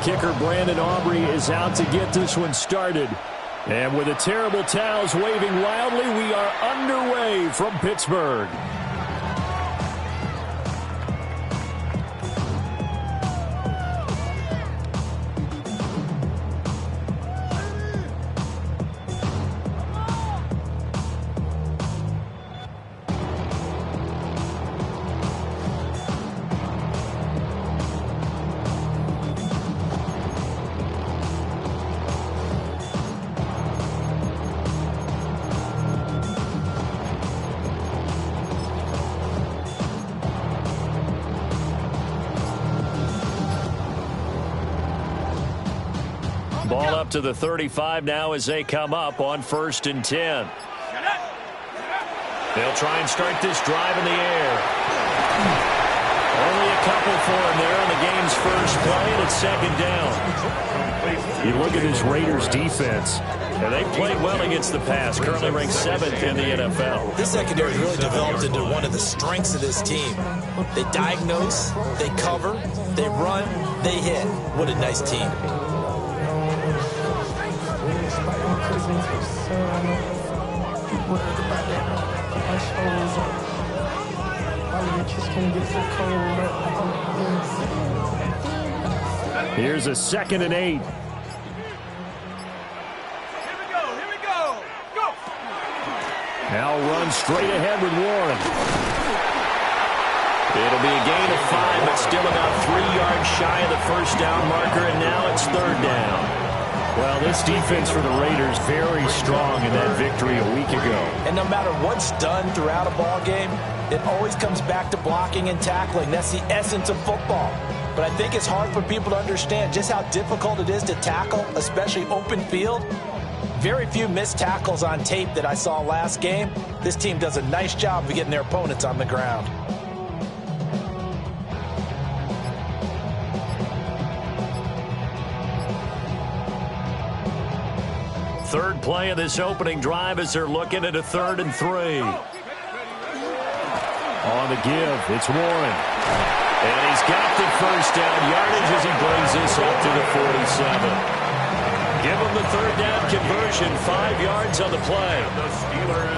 kicker Brandon Aubrey is out to get this one started. And with the terrible towels waving wildly, we are underway from Pittsburgh. Ball up to the 35 now as they come up on 1st and 10. They'll try and start this drive in the air. Only a couple for him there on the game's first play, and it's 2nd down. You look at this Raiders defense, and they played well against the pass, currently ranked 7th in the NFL. This secondary really developed into one of the strengths of this team. They diagnose, they cover, they run, they hit. What a nice team. Here's a 2nd and 8. Now runs straight ahead with Warren. It'll be a gain of 5, but still about 3 yards shy of the first down marker, and now it's 3rd down. Well, this defense for the Raiders very strong in that victory a week ago. And no matter what's done throughout a ball game, it always comes back to blocking and tackling. That's the essence of football. But I think it's hard for people to understand just how difficult it is to tackle, especially open field. Very few missed tackles on tape that I saw last game. This team does a nice job of getting their opponents on the ground. Third play of this opening drive as they're looking at a 3rd and 3. On the give, it's Warren. And he's got the first down yardage as he brings this up to the 47. Give him the 3rd down conversion, 5 yards on the play.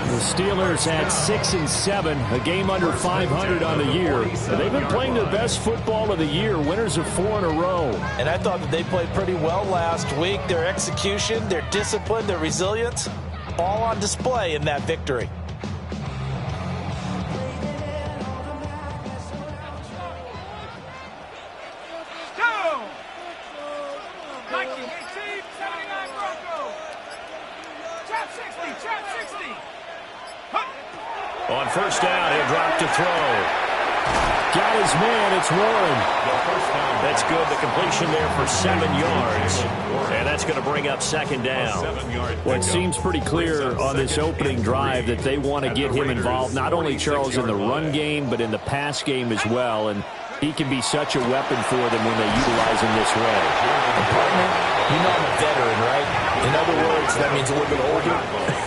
The Steelers had 6 and 7, a game under 500 on the year. They've been playing their best football of the year, winners of 4 in a row. And I thought that they played pretty well last week. Their execution, their discipline, their resilience, all on display in that victory. On 1st down, he'll drop to throw. Got his man, it's Warren. That's good, the completion there for 7 yards. And that's going to bring up 2nd down. Well, it seems pretty clear on this opening drive that they want to get him involved, not only, Charles, in the run game, but in the pass game as well. And he can be such a weapon for them when they utilize him this way. Partner, you know I'm a veteran, right? In other words, that means a little bit older.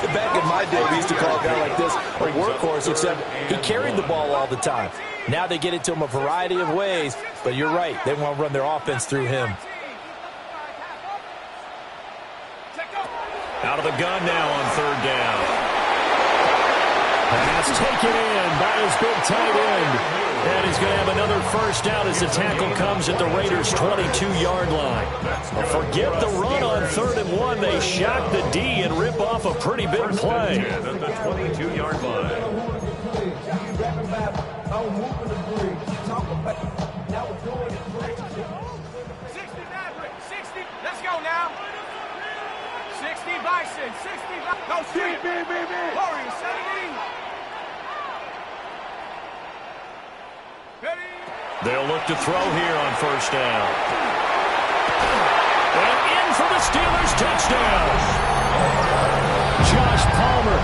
Back in my day, we used to call a guy like this a workhorse, except he carried the ball all the time. Now they get it to him a variety of ways, but you're right. They want to run their offense through him. Out of the gun now on 3rd down. Pass taken in by his big tight end. And he's going to have another first down as the tackle comes at the Raiders' 22-yard line. Forget the run on 3rd and 1. They shock the D and rip off a pretty big play. At the 22-yard line. Let's go now. 60 Bison. 60 Bison. Go street. Warriors 70. They'll look to throw here on 1st down. And in for the Steelers touchdown. Josh Palmer,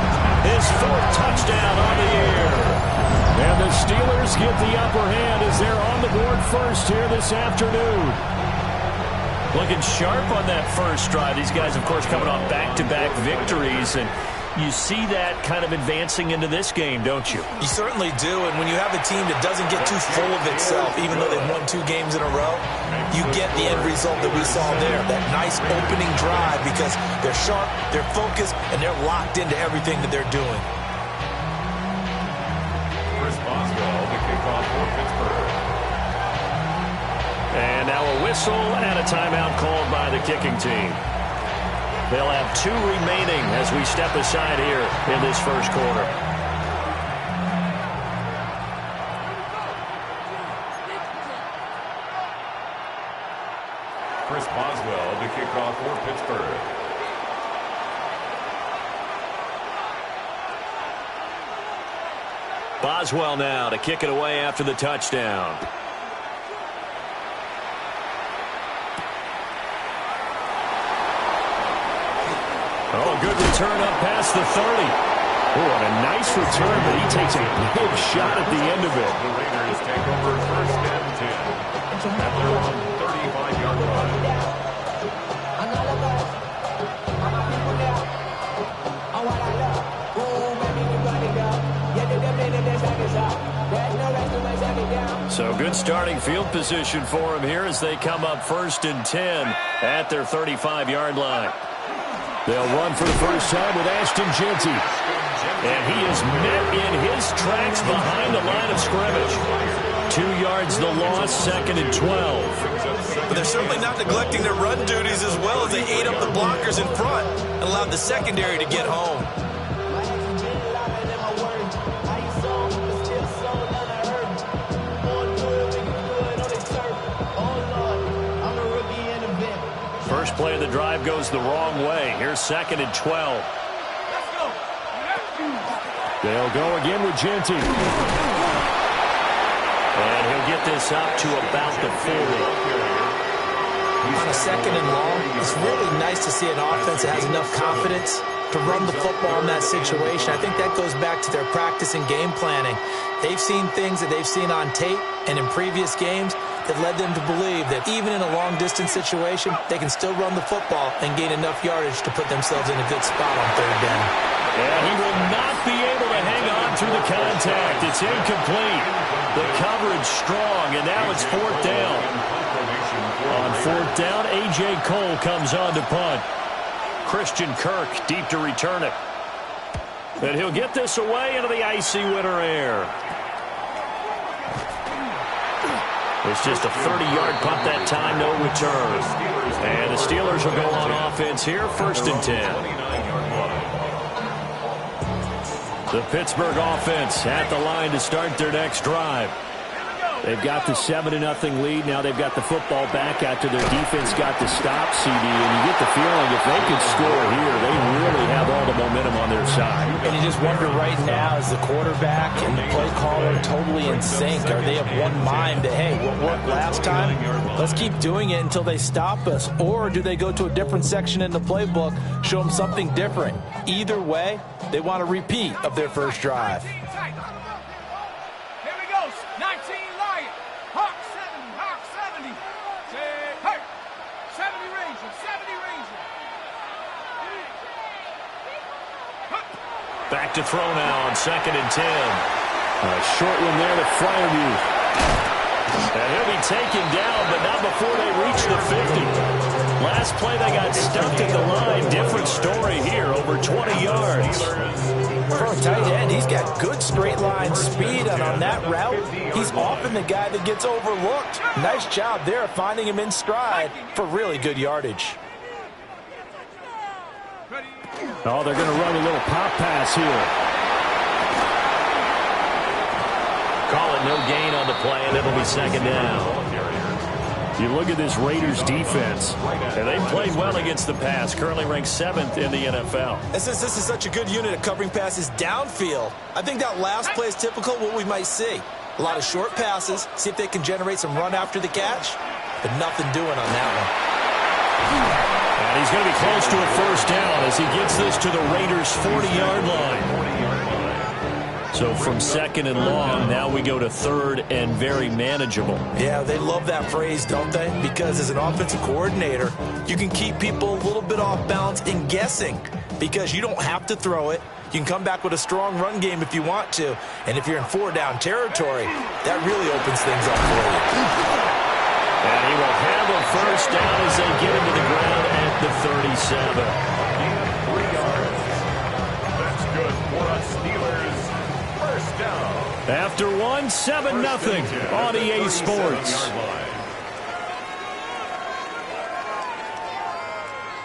his 4th touchdown on the year. And the Steelers get the upper hand as they're on the board first here this afternoon. Looking sharp on that first drive. These guys, of course, coming off back-to-back victories. And You see that kind of advancing into this game, don't you? You certainly do, and when you have a team that doesn't get too full of itself, even though they've won 2 games in a row, you get the end result that we saw there, that nice opening drive, because they're sharp, they're focused, and they're locked into everything that they're doing. Chris Boswell, the kickoff for Pittsburgh. And now a whistle and a timeout called by the kicking team. They'll have 2 remaining as we step aside here in this first quarter. Chris Boswell, the kickoff for Pittsburgh. Boswell now to kick it away after the touchdown. Oh, good return up past the 30. Oh, and a nice return, but he takes a big shot at the end of it. The Raiders take over first and 10 at their own 35-yard line. So good starting field position for him here as they come up first and 10 at their 35-yard line. They'll run for the first time with Ashton Jeanty. And he is met in his tracks behind the line of scrimmage. 2 yards the loss, second and 12. But they're certainly not neglecting their run duties as well as they ate up the blockers in front and allowed the secondary to get home. First play of the drive goes the wrong way. Here's second and 12. They'll go again with Jeanty. And he'll get this up to about the 40. On a second and long, it's really nice to see an offense that has enough confidence to run the football in that situation. I think that goes back to their practice and game planning. They've seen things that they've seen on tape and in previous games that led them to believe that even in a long-distance situation, they can still run the football and gain enough yardage to put themselves in a good spot on third down. And he will not be able to hang on through the contact. It's incomplete. The coverage strong, and now it's fourth down. On fourth down, A.J. Cole comes on to punt. Christian Kirk deep to return it. And he'll get this away into the icy winter air. It's just a 30-yard punt that time, no return. And the Steelers will go on offense here, first and 10. The Pittsburgh offense at the line to start their next drive. They've got the 7-0 lead. Now they've got the football back after their defense got the stop, CD. And you get the feeling if they could score here, they really have all the momentum on their side. And you just wonder right now, is the quarterback and the play caller totally in sync? Are they of one mind that, hey, what worked last time, let's keep doing it until they stop us? Or do they go to a different section in the playbook, show them something different? Either way, they want a repeat of their first drive. Here we go. 19 Lion. Hawk 70. Say, hey. 70 Ranger. 70 Ranger. Back to throw now on second and 10. A short one there to Fryerview. And he'll be taken down, but not before they reach the 50. Last play, they got stuck at the line. Different story here, over 20 yards. For a tight end, he's got good straight line speed, and on that route, he's often the guy that gets overlooked. Nice job there of finding him in stride for really good yardage. Oh, they're going to run a little pop pass here. Call it no gain on the play, and it'll be second down. You look at this Raiders defense, and they played well against the pass, currently ranked 7th in the NFL. And since this is such a good unit at covering passes downfield, I think that last play is typical of what we might see. A lot of short passes, see if they can generate some run after the catch, but nothing doing on that one. And he's going to be close to a first down as he gets this to the Raiders' 40-yard line. So from second and long, now we go to third and very manageable. Yeah, they love that phrase, don't they? Because as an offensive coordinator, you can keep people a little bit off balance and guessing. because you don't have to throw it. You can come back with a strong run game if you want to. And if you're in 4-down territory, that really opens things up for you. And he will have a first down as they get him to the ground at the 37. 3 yards. That's good for us Steelers. First down. After 1, 7-0 on EA Sports.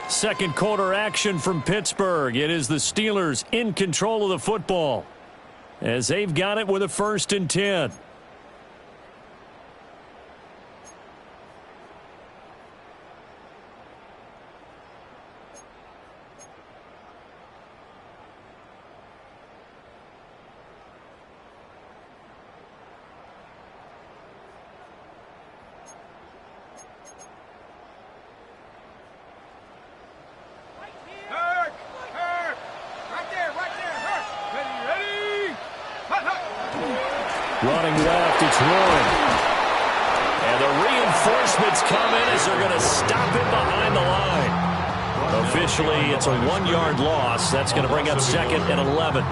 Second quarter action from Pittsburgh. It is the Steelers in control of the football as they've got it with a 1st and 10. Running left, it's Warren. And the reinforcements come in as they're going to stop him behind the line. Officially, it's a 1-yard loss. That's going to bring up 2nd and 11.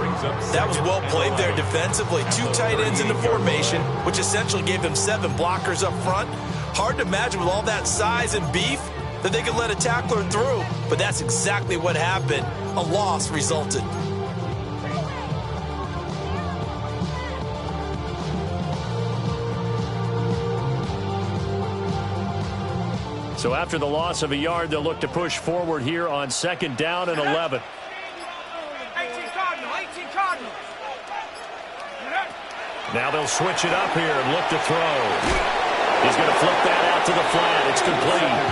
That was well played there defensively. 2 tight ends in the formation, which essentially gave them 7 blockers up front. Hard to imagine with all that size and beef that they could let a tackler through. But that's exactly what happened. A loss resulted. So after the loss of a yard, they'll look to push forward here on 2nd down and 11. 18 Cardinals. Now they'll switch it up here and look to throw. He's going to flip that out to the flat. It's complete.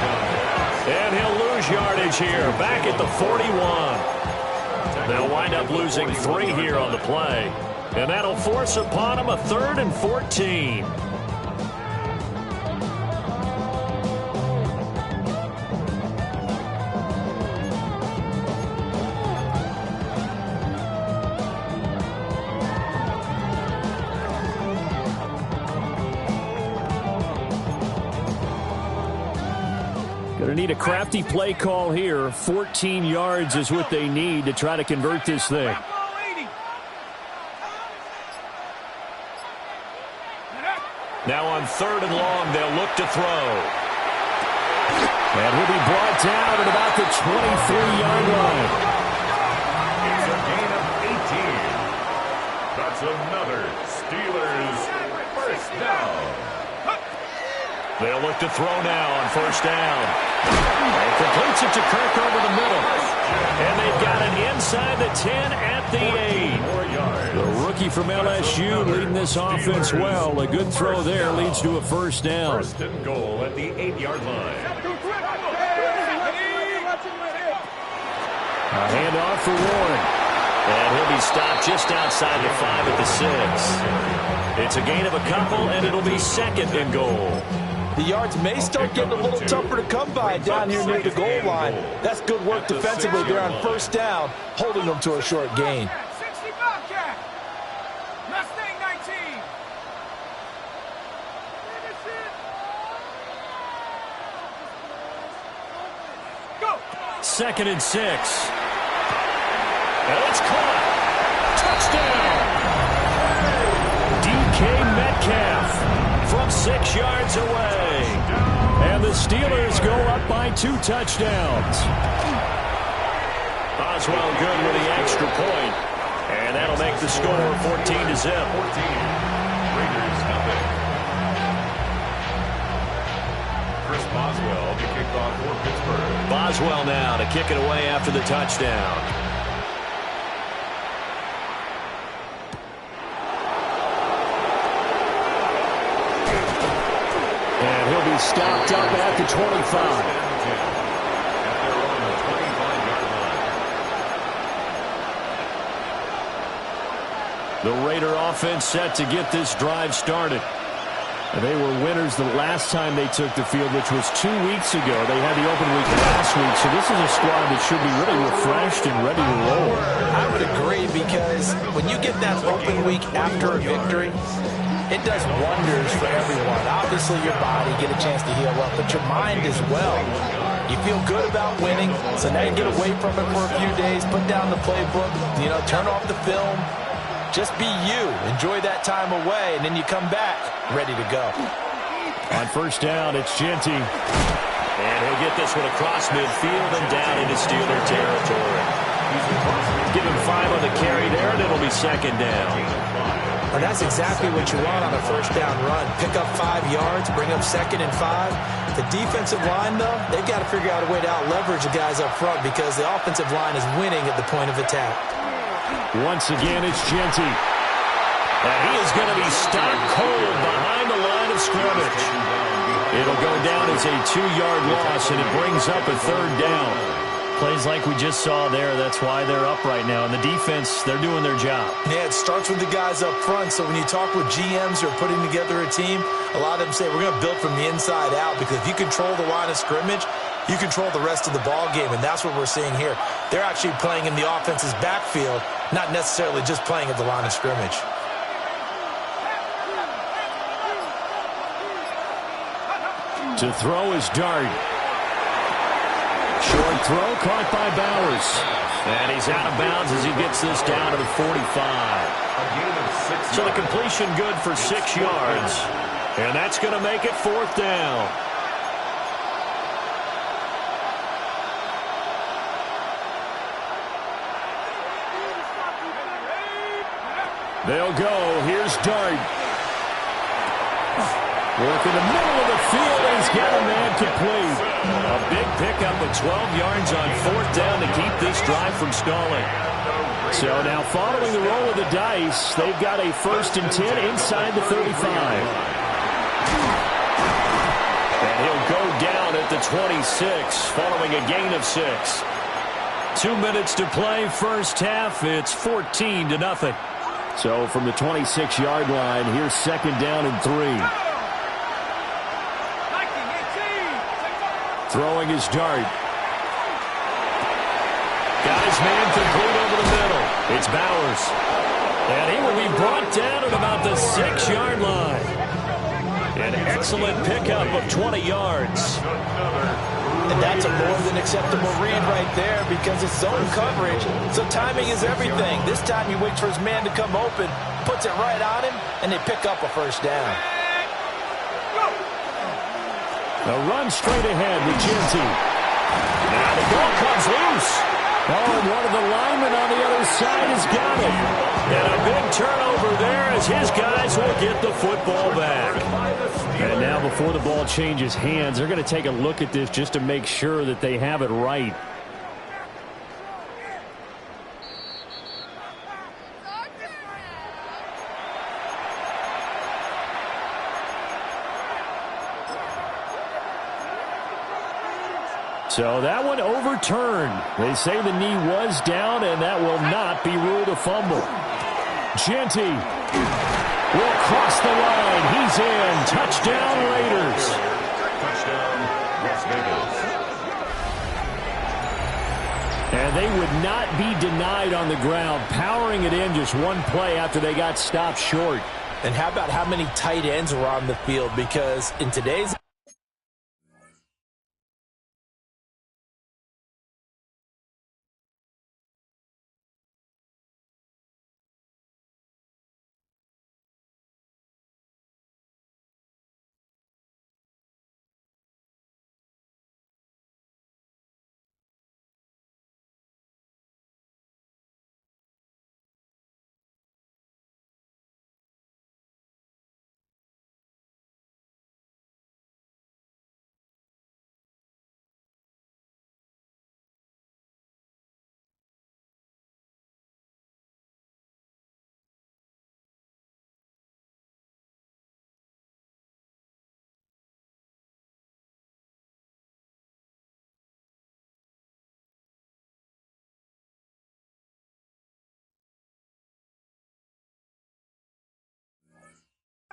And he'll lose yardage here. Back at the 41. They'll wind up losing 3 here on the play. And that'll force upon them a 3rd and 14. Going to need a crafty play call here. 14 yards is what they need to try to convert this thing. Now on 3rd and long, they'll look to throw. And he'll be brought down at about the 23-yard line. It's a gain of 18. That's another Steelers first down. They'll look to throw now on 1st down. And completes it to Kirk over the middle. And they've got it inside the 10 at the 8. The rookie from LSU leading this offense well. A good throw there leads to a 1st down. 1st and goal at the 8-yard line. A handoff for Warren. And he'll be stopped just outside the 5 at the 6. It's a gain of a couple, and it'll be 2nd and goal. The yards may start getting a little tougher to come by down here near the goal line. That's good work defensively there on 1st down, holding them to a short gain. 60 Bobcat. Mustang 19. 2nd and 6. And it's caught. Touchdown. DK Metcalf from 6 yards away. And the Steelers go up by 2 touchdowns. Oswell good with the extra point. And that'll make the score 14-0. Raiders nothing. Chris Boswell to kick off for Pittsburgh. Boswell now to kick it away after the touchdown. And he'll be stopped up at the 25. The Raider offense set to get this drive started. And they were winners the last time they took the field, which was 2 weeks ago. They had the open week last week, so this is a squad that should be really refreshed and ready to roll. I would agree, because when you get that open week after a victory, it does wonders for everyone. Obviously, your body get a chance to heal up, but your mind as well. You feel good about winning, so now you get away from it for a few days, put down the playbook, turn off the film. Just be you. Enjoy that time away, and then you come back ready to go. On first down, it's Genty. And he'll get this one across midfield and down into Steeler territory. Give him 5 on the carry there, and it'll be second down. And that's exactly what you want on a first down run. Pick up 5 yards, bring up 2nd and 5. The defensive line, though, they've got to figure out a way to out-leverage the guys up front because the offensive line is winning at the point of attack. Once again, it's Genty. And he is going to be stopped cold behind the line of scrimmage. It'll go down as a 2-yard loss, and it brings up a 3rd down. Plays like we just saw there. That's why they're up right now. And the defense, they're doing their job. Yeah, it starts with the guys up front. So when you talk with GMs who are putting together a team, a lot of them say we're going to build from the inside out because if you control the line of scrimmage, you control the rest of the ball game, and that's what we're seeing here. They're actually playing in the offense's backfield, not necessarily just playing at the line of scrimmage. To throw is Dart. Short throw caught by Bowers. And he's out of bounds as he gets this down to the 45. So the completion good for 6 yards. And that's going to make it 4th down. They'll go. Here's Dart. Work in the middle of the field. He's got a man complete. A big pickup of 12 yards on 4th down to keep this drive from stalling. So now following the roll of the dice, they've got a 1st and 10 inside the 35. And he'll go down at the 26 following a gain of 6. 2 minutes to play first half. It's 14-0. So from the 26-yard line, here's 2nd down and 3. Throwing his Dart. Got his man complete over the middle. It's Bowers. And he will be brought down at about the 6-yard line. An excellent pickup of 20 yards. And that's a more than acceptable read right there because it's zone coverage, so timing is everything. This time he waits for his man to come open, puts it right on him, and they pick up a 1st down. A run straight ahead with Genty. Now the ball comes loose. Oh, and one of the linemen on the other side has got it. And a big turnover there as his guys will get the football back. And now before the ball changes hands, they're going to take a look at this just to make sure that they have it right. So that one overturned. They say the knee was down, and that will not be ruled a fumble. Genty will cross the line. He's in. Touchdown, Raiders. Touchdown, Las Vegas. And they would not be denied on the ground, powering it in just one play after they got stopped short. And how about how many tight ends were on the field? Because in today's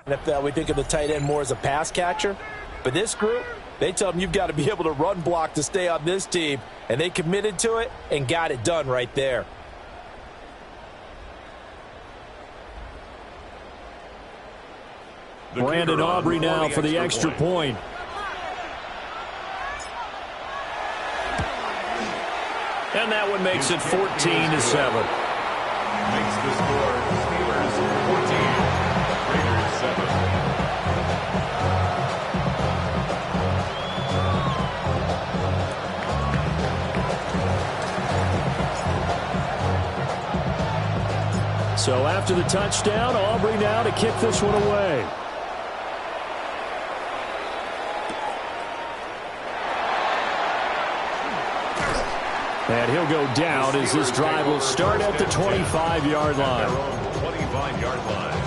NFL, we think of the tight end more as a pass catcher. But this group, they tell them you've got to be able to run block to stay on this team. And they committed to it and got it done right there. Brandon Aubrey now for the extra point. And that one makes it 14-7. Makes the score Steelers 14, Raiders 7. So after the touchdown, Aubrey now to kick this one away. And he'll go down as this drive will start at the 25-yard line. 25-yard line.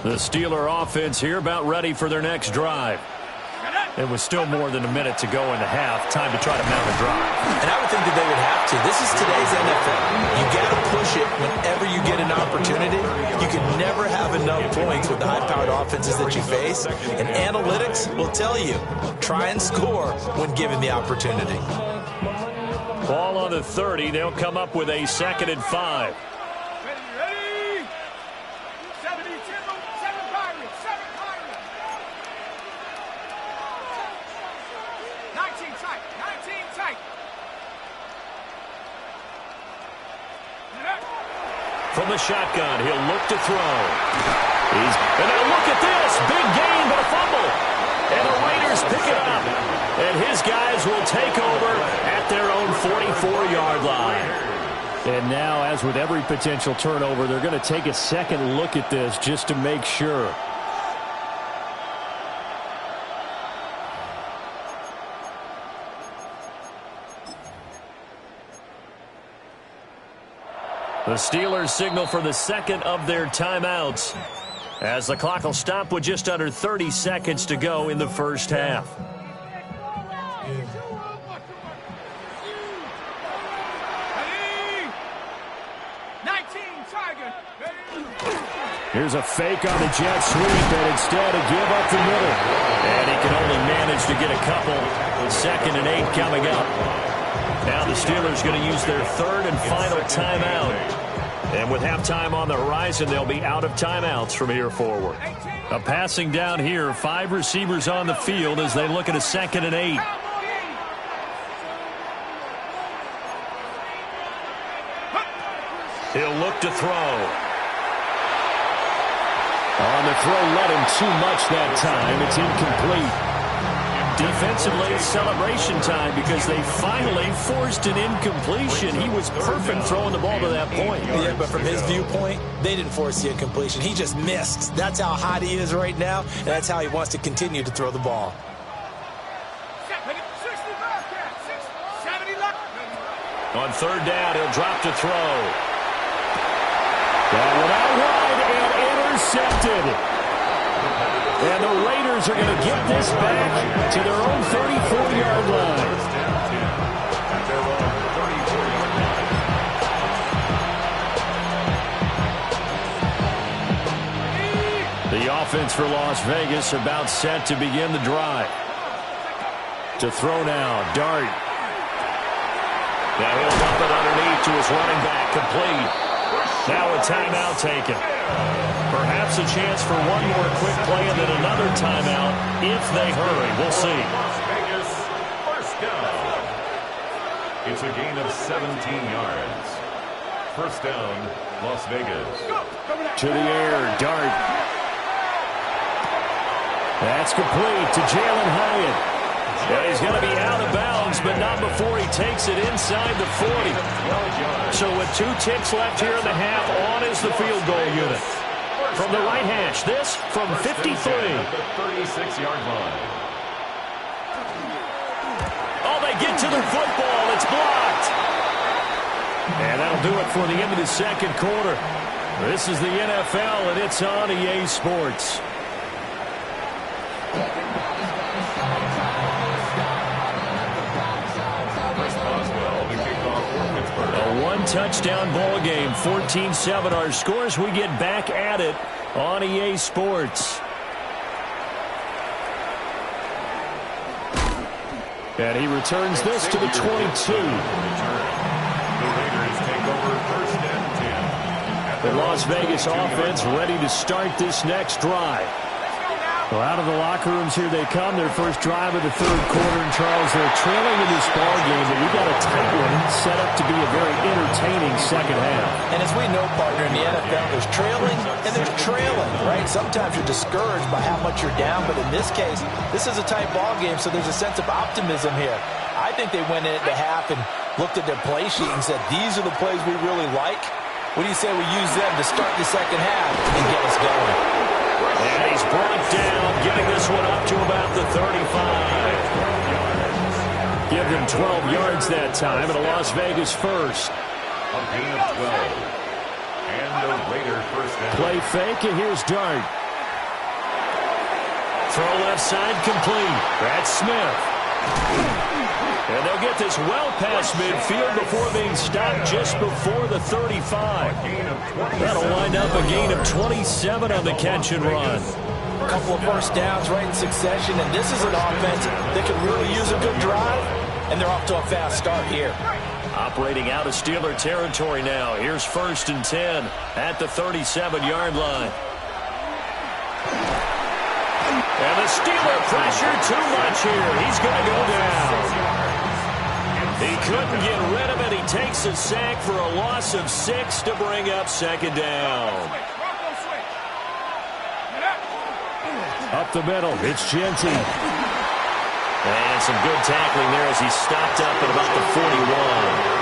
The Steeler offense here about ready for their next drive. It was still more than a minute to go in the half. Time to try to mount a drive. And I would think that they would have to. This is today's NFL. You got to push it whenever you get an opportunity. You can never have enough points with the high-powered offenses that you face. And analytics will tell you, try and score when given the opportunity. Ball on the 30. They'll come up with a 2nd and 5. Ready? 72, 7 Pirates, 7 Pirates. 19 tight, 19 tight. From the shotgun, he'll look to throw. And now look at this. Big gain, but a fumble. And the Raiders pick it up. And his guys will take over at their own 44-yard line. And now, as with every potential turnover, they're going to take a second look at this just to make sure. The Steelers signal for the second of their timeouts as the clock will stop with just under 30 seconds to go in the first half. Here's a fake on the jet sweep, and instead a give up the middle. And he can only manage to get a couple. 2nd and 8 coming up. Now the Steelers going to use their 3rd and final timeout. And with halftime on the horizon, they'll be out of timeouts from here forward. A passing down here, 5 receivers on the field as they look at a 2nd and 8. He'll look to throw. On the throw, led him too much that time. It's incomplete. Defensively, celebration time because they finally forced an incompletion. He was perfect throwing the ball to that point. Yeah, but from his viewpoint, they didn't force the incompletion. He just missed. That's how hot he is right now, and that's how he wants to continue to throw the ball. On 3rd down, he'll drop to throw. That one out wide and intercepted. And the Raiders are going to get this back to their own 34-yard line. At their own 34-yard line. The offense for Las Vegas about set to begin the drive. To throw now, Dart. Now he'll dump it underneath to his running back, complete. Now a timeout taken. Perhaps a chance for one more quick play and then another timeout if they hurry. We'll see. Las Vegas, first down. It's a gain of 17 yards. First down, Las Vegas. To the air, Dart. That's complete to Jalen Hyatt. And he's going to be out of bounds, but not before he takes it inside the 40. So with 2 ticks left here in the half, on is the field goal unit. From the right hash, this from 53. At the 36-yard line. Oh, they get to the football. It's blocked. And that'll do it for the end of the second quarter. This is the NFL, and it's on EA Sports. A one-touchdown ball game, 14-7 our scores. We get back at it on EA Sports. And he returns this to the 22. The Raiders take over 1st and 10. The Las Vegas offense ready to start this next drive. Well, out of the locker rooms here they come. Their first drive of the third quarter. And, Charles, they're trailing in this ball game, but we've got a tight one set up to be a very entertaining second half. And as we know, partner, in the NFL, there's trailing and there's trailing, right? Sometimes you're discouraged by how much you're down, but in this case, this is a tight ball game, so there's a sense of optimism here. I think they went into half and looked at their play sheet and said, these are the plays we really like. What do you say we use them to start the second half and get us going? And he's brought down, getting this one up to about the 35. Give them 12 yards that time, and a Las Vegas first. A gain of 12. And the Raider first down. Play fake, and here's Dart. Throw left side complete. That's Smith. And they'll get this well past midfield before being stopped just before the 35. That'll wind up a gain of 27 on the catch and run. A couple of first downs right in succession, and this is an offense that could really use a good drive, and they're off to a fast start here. Operating out of Steeler territory now. Here's 1st and 10 at the 37-yard line. And the Steeler pressure too much here. He's going to go down. He couldn't get rid of it. He takes a sack for a loss of 6 to bring up second down. Up the middle, it's Genty. And some good tackling there as he stopped up at about the 41.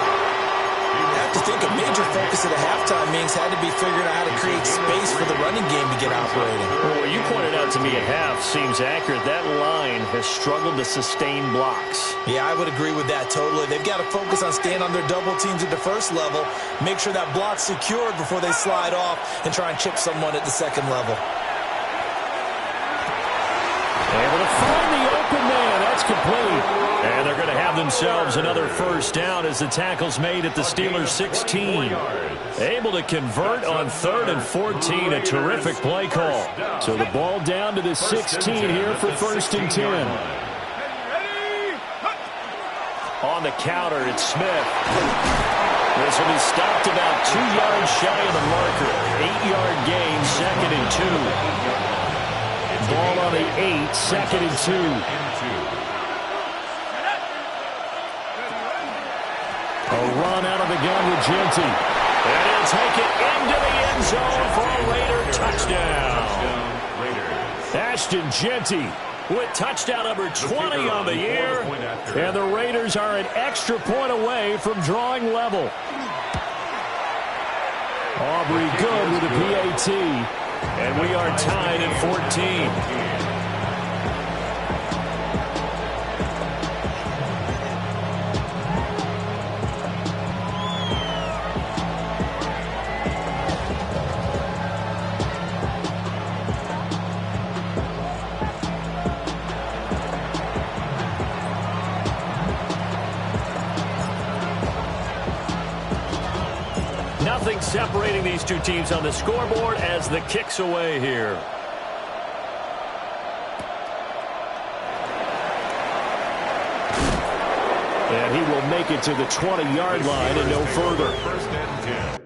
I have to think a major focus at the halftime means had to be figuring out how to create space for the running game to get operating. Well, you pointed out to me at half seems accurate. That line has struggled to sustain blocks. Yeah, I would agree with that totally. They've got to focus on staying on their double teams at the first level, make sure that block's secured before they slide off and try and chip someone at the second level. Able to find the open man. That's complete. And they're going to have themselves another first down as the tackle's made at the Steelers' 16. Able to convert on 3rd and 14. A terrific play call. So the ball down to the 16 here for 1st and 10. On the counter, it's Smith. This will be stopped about 2 yards shy of the marker. 8-yard gain, 2nd and 2. Ball on the 8, 2nd and 2. A run out of the gun with Genty. And he'll take it into the end zone for a Raider touchdown. Ashton Genty with touchdown number 20 on the year. And the Raiders are an extra point away from drawing level. Aubrey good with a PAT. And we are tied at 14. Nothing separating these two teams on the scoreboard as the kick's away here. And he will make it to the 20-yard line and no further. 1st and 10.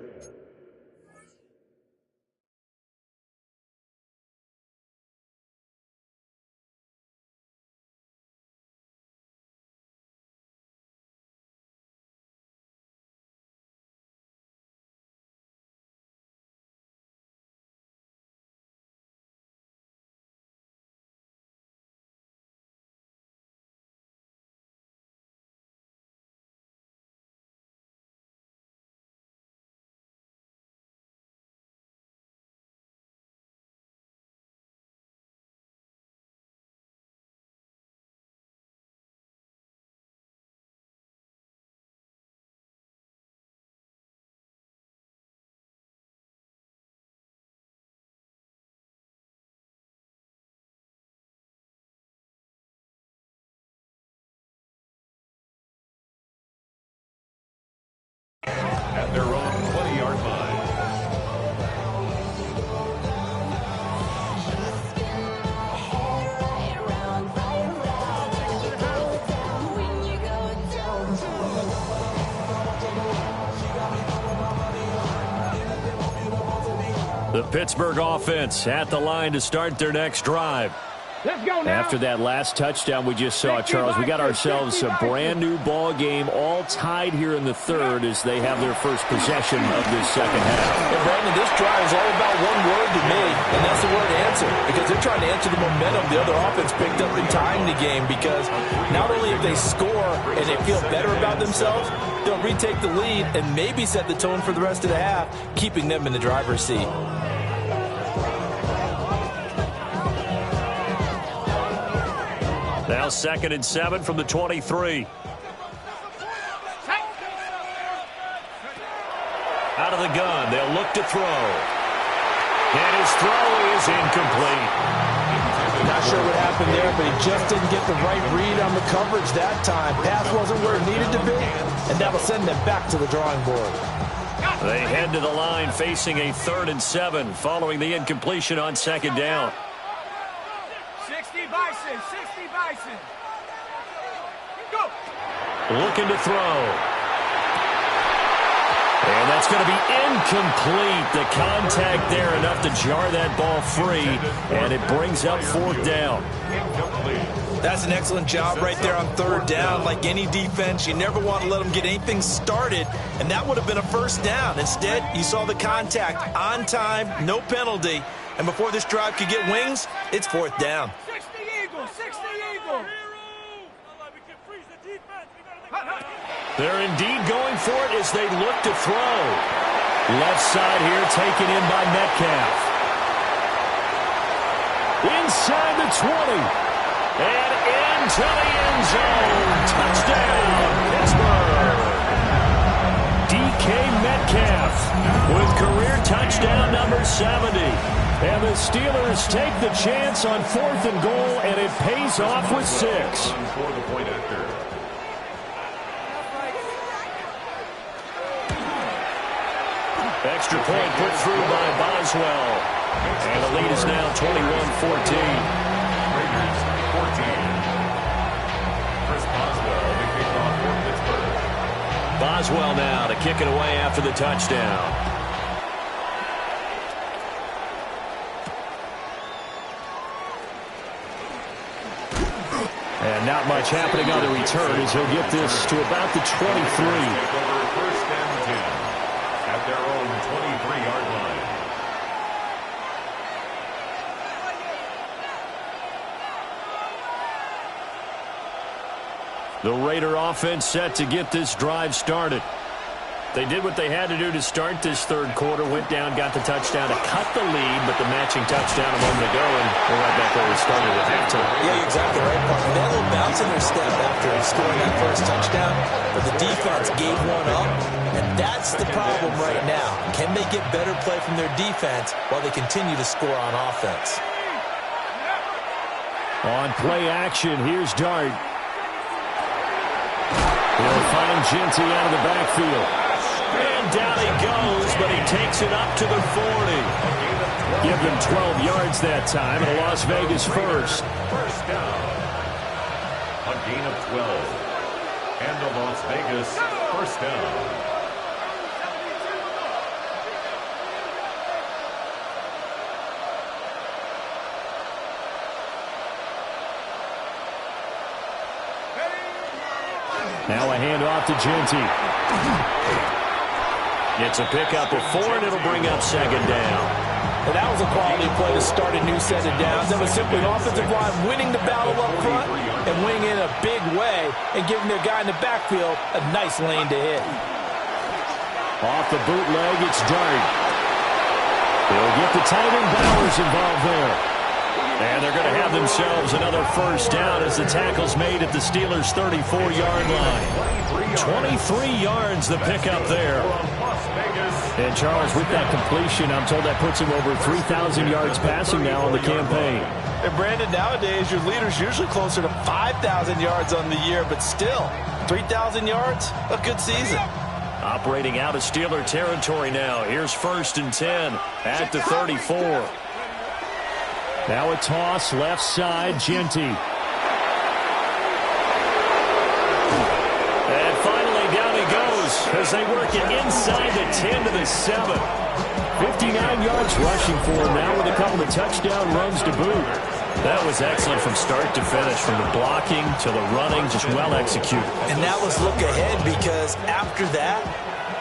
At their own 20-yard line. The Pittsburgh offense at the line to start their next drive. Let's go now. After that last touchdown we just saw, Charles, we got ourselves a brand-new ball game, all tied here in the third as they have their first possession of this second half. And Brandon, this drive is all about one word to me, and that's the word answer, because they're trying to answer the momentum the other offense picked up in tying the game, because not only if they score and they feel better about themselves, they'll retake the lead and maybe set the tone for the rest of the half, keeping them in the driver's seat. Now 2nd and 7 from the 23. Out of the gun, they'll look to throw. And his throw is incomplete. Not sure what happened there, but he just didn't get the right read on the coverage that time. Pass wasn't where it needed to be, and that'll send them back to the drawing board. They head to the line facing a 3rd and 7 following the incompletion on 2nd down. 60 Bison, 60 Bison. Go. Looking to throw. And that's going to be incomplete. The contact there enough to jar that ball free, and it brings up 4th down. That's an excellent job right there on 3rd down. Like any defense, you never want to let them get anything started, and that would have been a 1st down. Instead, you saw the contact on time, no penalty, and before this drive could get wings, it's 4th down. 60 Eagles, 60 Eagles. They're indeed going for it as they look to throw. Left side here taken in by Metcalf. Inside the 20. And into the end zone. Touchdown, Pittsburgh. DK Metcalf with career touchdown number 70. And the Steelers take the chance on 4th and goal, and it pays off with 6. For the point after. Extra point put through by Boswell. And the lead is now 21-14. Raiders 14. Chris Boswell, the kickoff for Pittsburgh. Boswell now to kick it away after the touchdown. And not much happening on the return as he'll get this to about the 23. Over 1st and 10 at their own 23-yard line. The Raider offense set to get this drive started. They did what they had to do to start this 3rd quarter, went down, got the touchdown to cut the lead, but the matching touchdown a moment ago, and we're right back where we started at halftime. Yeah, you're exactly right, Parker. They had a little bounce in their step after scoring that 1st touchdown, but the defense gave one up, and that's the problem right now. Can they get better play from their defense while they continue to score on offense? On play action, here's Dart. He'll find Genty out of the backfield. And down he goes, but he takes it up to the 40. Give them 12 yards that time, and a Las Vegas first. 1st down. A gain of 12. And a Las Vegas 1st down. Now a handoff to Genty. It's a pickup of 4, and it'll bring up 2nd down. Well, that was a quality play to start a new set of downs. That was simply an offensive line winning the battle up front and winning in a big way and giving their guy in the backfield a nice lane to hit. Off the bootleg, it's Dart. They'll get the tight end Bowers involved there. And they're going to have themselves another 1st down as the tackle's made at the Steelers' 34-yard line. 23 yards the pickup there. And Charles, with that completion, I'm told that puts him over 3,000 yards passing now on the campaign. And Brandon, nowadays your leader's usually closer to 5,000 yards on the year, but still, 3,000 yards, a good season. Operating out of Steeler territory now. Here's 1st and 10 at the 34. Now a toss, left side, Genty. And finally down he goes as they work it inside the 10 to the 7. 59 yards rushing for him now with a couple of touchdown runs to boot. That was excellent from start to finish, from the blocking to the running, just well executed. And now let's look ahead, because after that,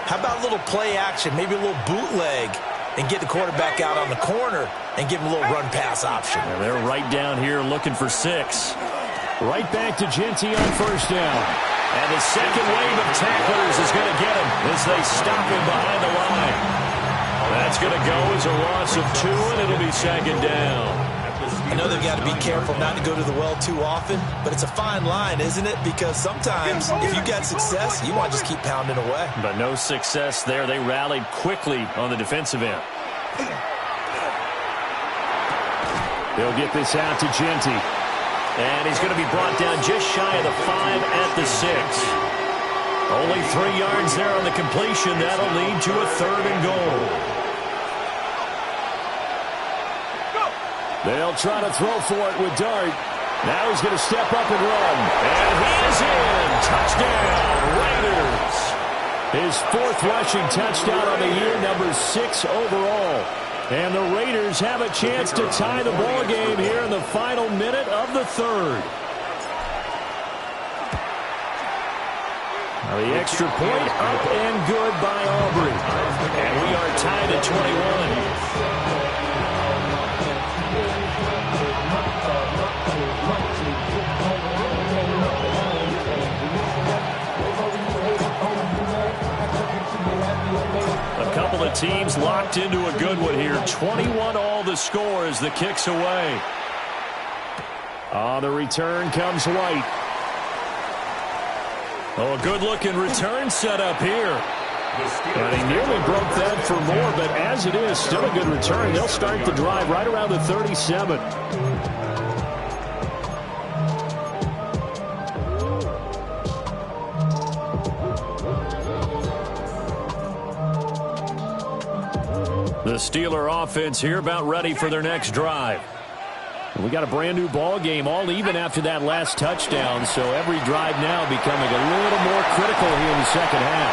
how about a little play action, maybe a little bootleg, and get the quarterback out on the corner and give him a little run-pass option. And they're right down here looking for 6. Right back to Genty on first down. And the second wave of tacklers is going to get him as they stop him behind the line. That's going to go as a loss of 2, and it'll be second down. I know they've got to be careful not to go to the well too often, but it's a fine line, isn't it? Because sometimes if you've got success, you want to just keep pounding away. But no success there. They rallied quickly on the defensive end. They'll get this out to Genty. And he's going to be brought down just shy of the 5 at the 6. Only 3 yards there on the completion. That'll lead to a 3rd and goal. They'll try to throw for it with Dart. Now he's going to step up and run. And he is in. Touchdown, Raiders. His 4th rushing touchdown on the year, number 6 overall. And the Raiders have a chance to tie the ball game here in the final minute of the 3rd. The extra point up and good by Aubrey. And we are tied at 21. A couple of teams locked into a good one here. 21 all the score as the kick's away. On the return comes White. Oh, a good-looking return set up here. And he nearly broke that for more, but as it is, still a good return. They'll start the drive right around the 37. The Steeler offense here about ready for their next drive. We got a brand new ball game, all even after that last touchdown, so every drive now becoming a little more critical here in the second half.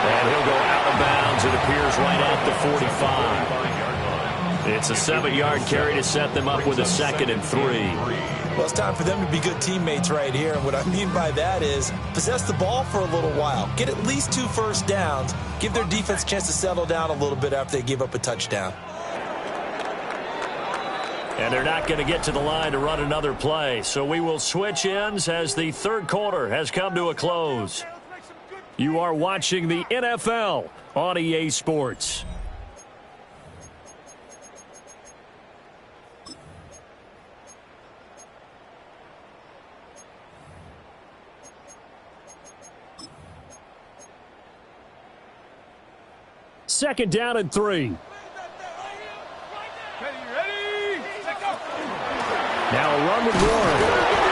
And he'll go out of bounds, it appears, right at the 45. It's a 7-yard carry to set them up with a 2nd and 3. Well, it's time for them to be good teammates right here. And what I mean by that is possess the ball for a little while. Get at least 2 first downs. Give their defense a chance to settle down a little bit after they give up a touchdown. And they're not going to get to the line to run another play. So we will switch ends as the 3rd quarter has come to a close. You are watching the NFL on EA Sports. Second down and 3. Now a run with Warren.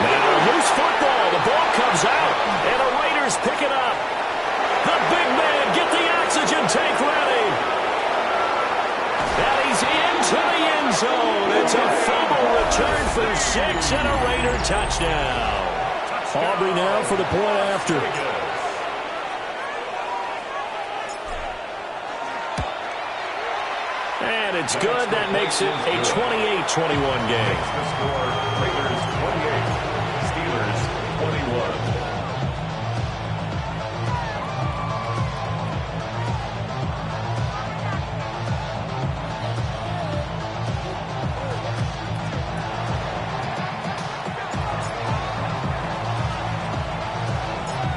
Now loose football. The ball comes out, and the Raiders pick it up. The big man, get the oxygen tank ready. And he's into the end zone. It's a fumble return for 6 and a Raider touchdown. Aubrey now for the point after. And it's good. That makes it a 28-21 game. The score, Raiders 28, Steelers 21.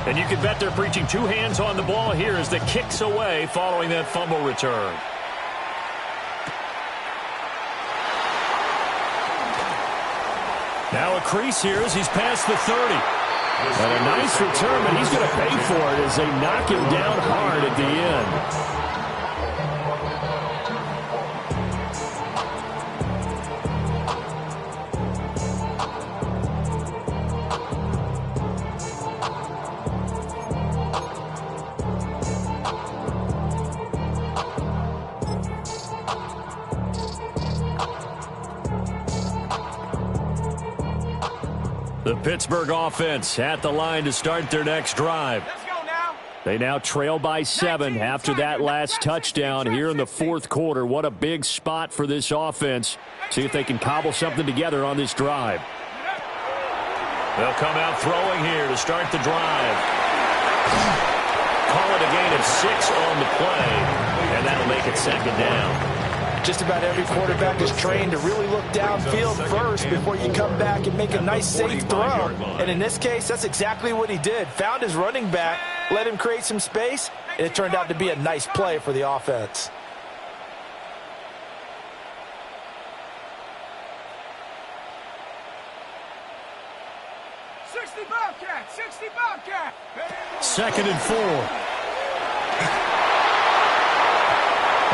And you can bet they're preaching 2 hands on the ball here as the kick's away following that fumble return. Now a crease here as he's past the 30. And a nice return, but he's going to pay for it as they knock him down hard at the end. The Pittsburgh offense at the line to start their next drive. Let's go now. They now trail by 7 after that last touchdown here in the fourth quarter. What a big spot for this offense. See if they can cobble something together on this drive. They'll come out throwing here to start the drive. Call it a gain of 6 on the play, and that'll make it second down. Just about every quarterback is trained to really look downfield first before you come back and make a nice safe throw. And in this case, that's exactly what he did. Found his running back, let him create some space, and it turned out to be a nice play for the offense. Second and 4.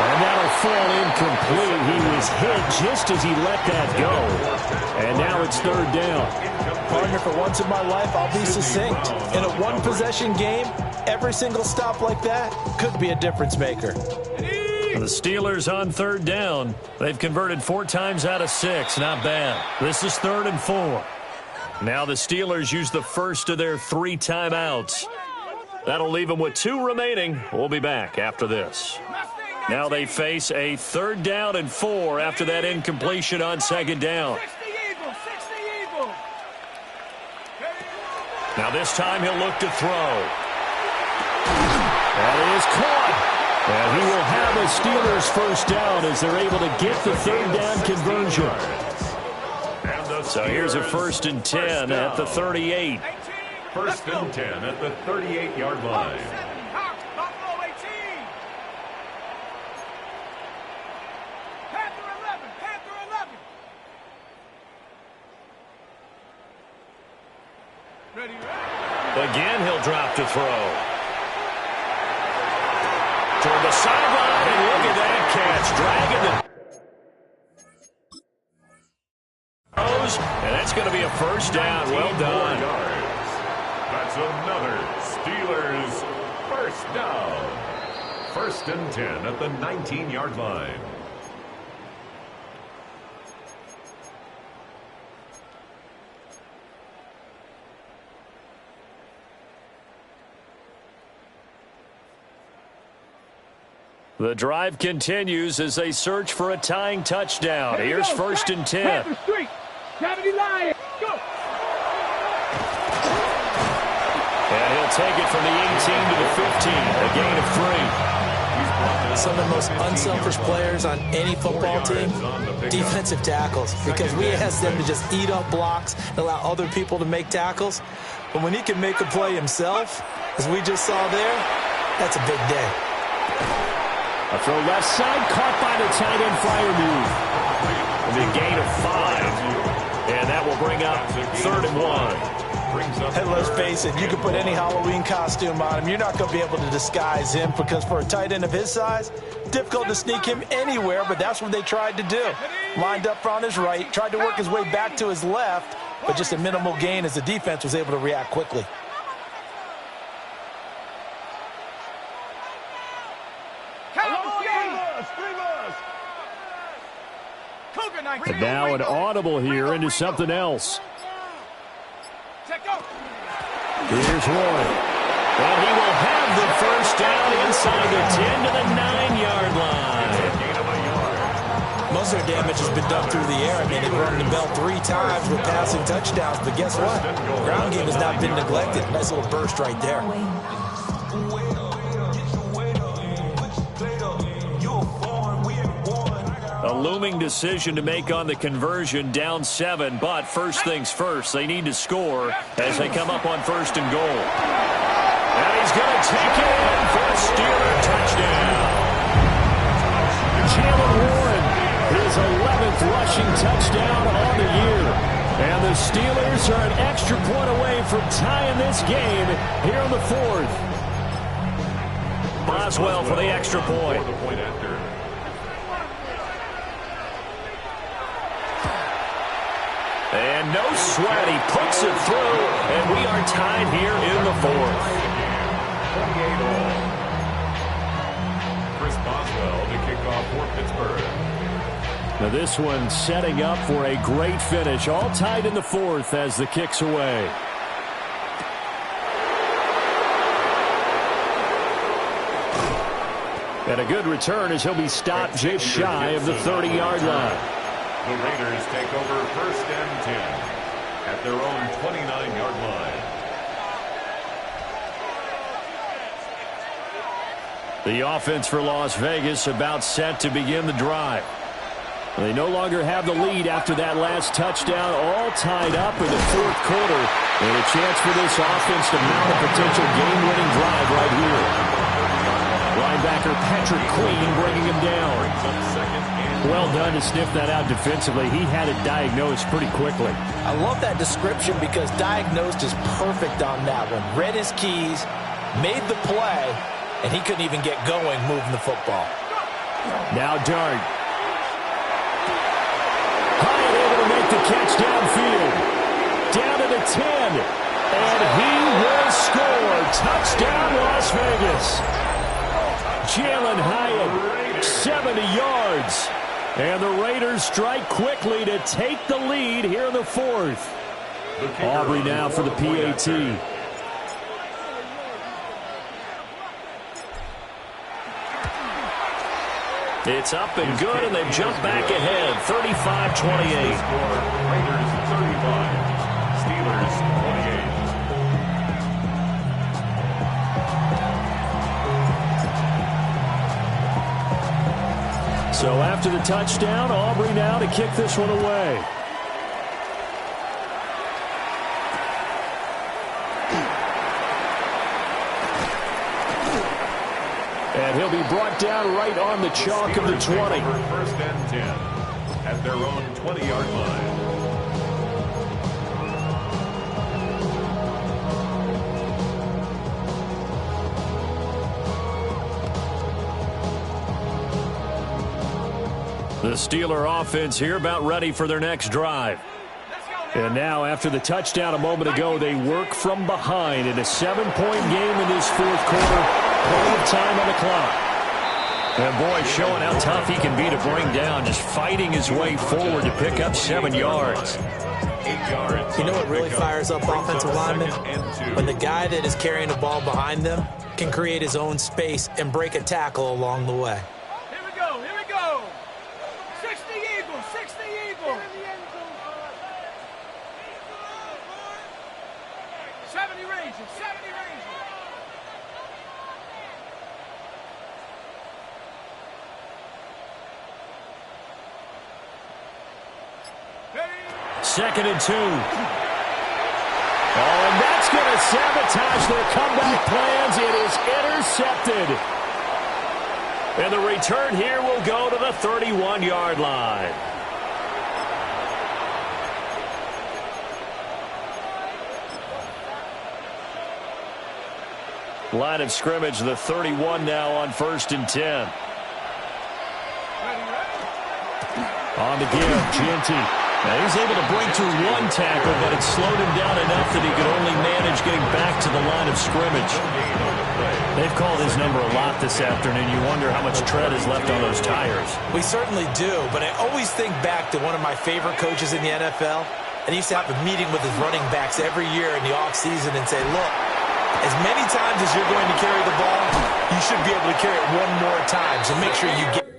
And that'll fall incomplete. He was hit just as he let that go. And now it's third down. Partner, for once in my life, I'll be succinct. In a one-possession game, every single stop like that could be a difference maker. The Steelers on third down. They've converted 4 times out of 6. Not bad. This is 3rd and 4. Now the Steelers use the first of their 3 timeouts. That'll leave them with 2 remaining. We'll be back after this. Now they face a 3rd down and 4 after that incompletion on 2nd down. Now this time he'll look to throw. That is caught. And he will have a Steelers first down as they're able to get the 3rd down conversion. So here's a 1st and 10 at the 38. 1st and 10 at the 38-yard line. Again, he'll drop to throw. Toward the sideline, and look at that catch. Dragging the nose, and that's going to be a first down. Well done. That's another Steelers first down. 1st and 10 at the 19-yard line. The drive continues as they search for a tying touchdown. Here's 1st and 10. And he'll take it from the 18 to the 15, a gain of 3. Some of the most unselfish players on any football team, defensive tackles, because we ask them to just eat up blocks and allow other people to make tackles. But when he can make a play himself, as we just saw there, that's a big day. A throw left side, caught by the tight end Freiermuth. It'll be a gain of 5, and that will bring up 3rd and 1. And let's face it, you can put any Halloween costume on him. You're not going to be able to disguise him because for a tight end of his size, difficult to sneak him anywhere, but that's what they tried to do. Lined up on his right, tried to work his way back to his left, but just a minimal gain as the defense was able to react quickly. And now an audible here into something else. Here's Roy. And he will have the first down inside the 10 to the 9-yard line. Most of their damage has been done through the air. I mean, they've rung the bell 3 times with passing touchdowns, but guess what? Ground game has not been neglected. Nice little burst right there. A looming decision to make on the conversion, down 7, but first things first, they need to score as they come up on 1st and goal. And he's going to take it in for a Steeler touchdown. Jalen Warren, his 11th rushing touchdown on the year. And the Steelers are an extra point away from tying this game here in the 4th. Boswell for the extra point. And no sweat, he puts it through, and we are tied here in the 4th. Chris Boswell to kick off for Pittsburgh. Now this one setting up for a great finish, all tied in the 4th as the kick's away. And a good return as he'll be stopped just shy of the 30-yard line. The Raiders take over 1st and 10 at their own 29-yard line. The offense for Las Vegas about set to begin the drive. They no longer have the lead after that last touchdown, all tied up in the 4th quarter. And a chance for this offense to mount a potential game-winning drive right here. Linebacker Patrick Queen bringing him down. Well done to sniff that out defensively. He had it diagnosed pretty quickly. I love that description because diagnosed is perfect on that one. Read his keys, made the play, and he couldn't even get going moving the football. Now Dart. Hyatt able to make the catch downfield. Down to the 10. And he will score. Touchdown, Las Vegas. Jalen Hyatt, 70 yards. And the Raiders strike quickly to take the lead here in the 4th. Aubrey now for the PAT. It's up and good, and they've jumped back ahead, 35-28. Raiders 35, Steelers 28. So after the touchdown, Aubrey now to kick this one away. And he'll be brought down right on the chalk of the 20. 1st and 10 at their own 20-yard line. The Steeler offense here about ready for their next drive. And now, after the touchdown a moment ago, they work from behind in a 7-point game in this 4th quarter. Plenty of time on the clock. And boy, showing how tough he can be to bring down, just fighting his way forward to pick up 7 yards. 8 yards. You know what really fires up offensive linemen? When the guy that is carrying the ball behind them can create his own space and break a tackle along the way. Here we go, here we go. 60 Eagles, 60 Eagles. 70 Rangers, 70 Rangers. Second and 2. Oh, and that's going to sabotage their comeback plans. It is intercepted. And the return here will go to the 31-yard line. Line of scrimmage, the 31 now on 1st and 10. On the give, Genty. Now he's able to break through one tackle, but it slowed him down enough that he could only manage getting back to the line of scrimmage. They've called his number a lot this afternoon. You wonder how much tread is left on those tires. We certainly do, but I always think back to one of my favorite coaches in the NFL, and he used to have a meeting with his running backs every year in the offseason and say, look, as many times as you're going to carry the ball, you should be able to carry it one more time, so make sure you get